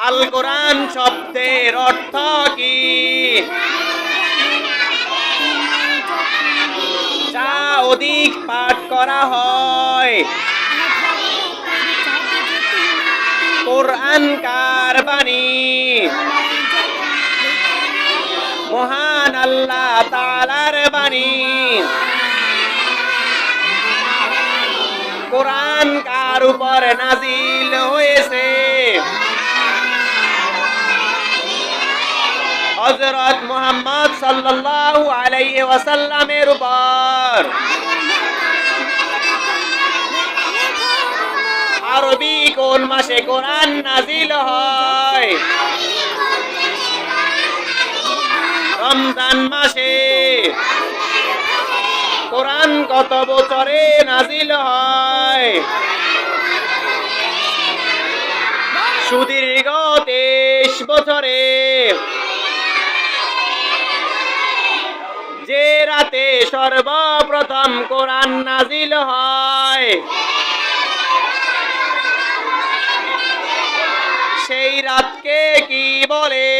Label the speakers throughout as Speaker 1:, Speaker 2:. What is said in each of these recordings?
Speaker 1: আল কোরআন শব্দের অর্থ কি? যা অধিক পাঠ করা হয়। কোরআন কার বাণী? মহান আল্লাহ তাআলার বাণী। কোরআন কার উপর নাজিল হয়েছে? হযরত মুহাম্মদ সাল্লাল্লাহু আলাইহি ওয়াসাল্লামের উপর। আরবি কোন মাসে কোরআন নাজিল হয়? রমজান মাসে। কোরআন কত বছরে নাজিল হয়? সুদীর্ঘ 23 বছরে। যে রাতে সর্বপ্রথম কোরআন নাজিল হয় সেই রাতকে কি বলে?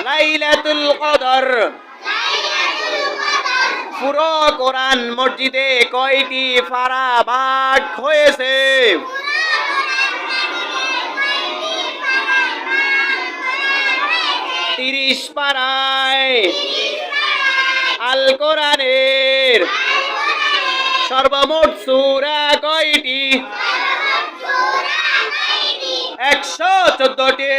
Speaker 1: লাইলাতুল কদর। পুরো কোরআন মসজিদে কয়টি পারা ভাগ হয়েছে? 30 পারায়। আল কোরআনের সর্বমোট সূরা কয়টি? 114টি।